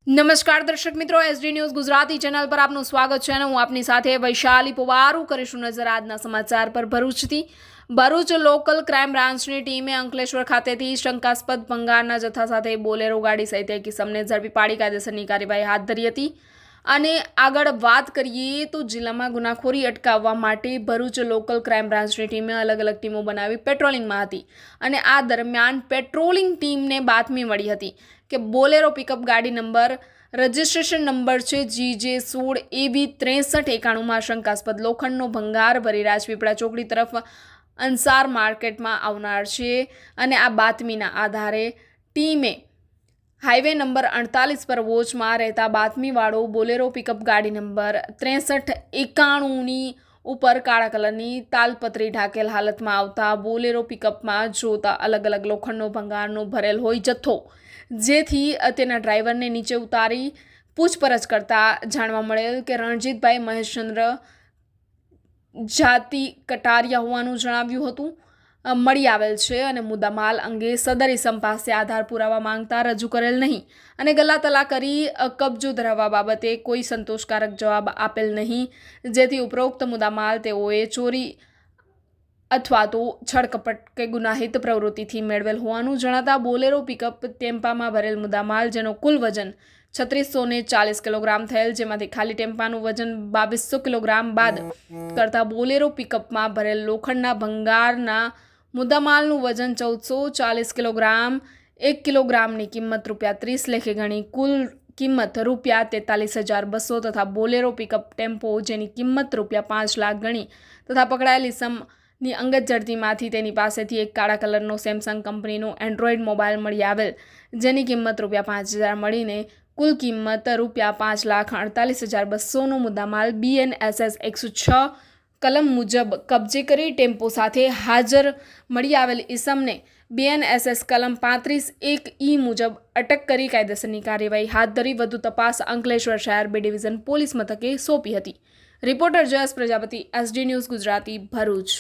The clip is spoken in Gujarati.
નમસ્કાર દર્શક મિત્રો, એસડી ન્યૂઝ ગુજરાતી ચેનલ પર આપનું સ્વાગત છે અને હું આપની સાથે વૈશાલી પવારું કરીશું નજર આજના સમાચાર પર। ભરૂચ લોકલ ક્રાઇમ બ્રાન્ચની ટીમે અંકલેશ્વર ખાતેથી શંકાસ્પદ ભંગારના જથ્થા સાથે બોલેરો ગાડી સહિત એક ઇસમને ઝડપી પાડી કાયદેસરની કાર્યવાહી હાથ ધરી હતી। અને આગળ વાત કરીએ તો જિલ્લામાં ગુનાખોરી અટકાવવા માટે ભરૂચ લોકલ ક્રાઇમ બ્રાન્ચની ટીમે અલગ અલગ ટીમો બનાવી પેટ્રોલિંગમાં હતી અને આ દરમિયાન પેટ્રોલિંગ ટીમને બાતમી મળી હતી કે બોલેરો પિકઅપ ગાડી નંબર રજિસ્ટ્રેશન નંબર છે GJ16AB6391માં શંકાસ્પદ લોખંડનો ભંગાર ભરી રાજપીપળા ચોકડી તરફ અંસાર માર્કેટમાં આવનાર છે અને આ બાતમીના આધારે ટીમે હાઈવે નંબર 48 પર વોચમાં રહેતા બાતમીવાળો બોલેરો પિકઅપ ગાડી નંબર 6391ની ઉપર કાળા કલરની તાલપત્રી ઢાંકેલ હાલતમાં આવતા બોલેરો પિકઅપમાં જોતા અલગ અલગ લોખંડનો ભંગારનો ભરેલ હોય જથ્થો, જેથી તેના ડ્રાઈવરને નીચે ઉતારી પૂછપરછ કરતા જાણવા મળેલ કે રણજીતભાઈ મહેશચંદ્ર જાતિ કટારિયા હોવાનું જણાવ્યું હતું। મળી આવેલ છે અને મુદ્દામાલ અંગે સદર ઇસમ પાસે આધાર પુરાવા માંગતા રજૂ કરેલ નહીં અને ગલ્લાતલા કરી કબજો ધરાવવા બાબતે કોઈ સંતોષકારક જવાબ આપેલ નહીં, જેથી ઉપરોક્ત મુદ્દામાલ તેઓએ ચોરી અથવા તો છળકપટ કે ગુનાહિત પ્રવૃત્તિથી મેળવેલ હોવાનું જણાતા બોલેરો પિકઅપ ટેમ્પામાં ભરેલ મુદ્દામાલ જેનો કુલ વજન 3640 કિલોગ્રામ થયેલ, જેમાંથી ખાલી ટેમ્પાનું વજન 2200 કિલોગ્રામ બાદ કરતા બોલેરો પિકઅપમાં ભરેલ લોખંડના ભંગારના મુદ્દામાલનું વજન 1440 કિલોગ્રામ, 1 કિલોગ્રામની કિંમત ₹30 લેખે ગણી કુલ કિંમત ₹43,200 તથા બોલેરો પિકઅપ ટેમ્પો જેની કિંમત ₹5 લાખ ગણી તથા પકડાયેલ ઇસમની અંગત જડતીમાંથી તેની પાસેથી એક કાળા કલરનો સેમસંગ કંપનીનો એન્ડ્રોઈડ મોબાઈલ મળી આવેલ, જેની કિંમત ₹5,000 મળીને કુલ કિંમત ₹5,48,200નો મુદ્દામાલ BNSS 106 કલમ મુજબ કબજે કરી ટેમ્પો સાથે હાજર મળી આવેલ ઇસમને BNSS કલમ 35(1) મુજબ અટક કરી કાયદેસરની કાર્યવાહી હાથ ધરી વધુ તપાસ અંકલેશ્વર શહેર B ડિવિઝન પોલીસ મથકે સોંપી હતી। Reporter Jayesh Prajapati, SD news Gujarati, Bharuch.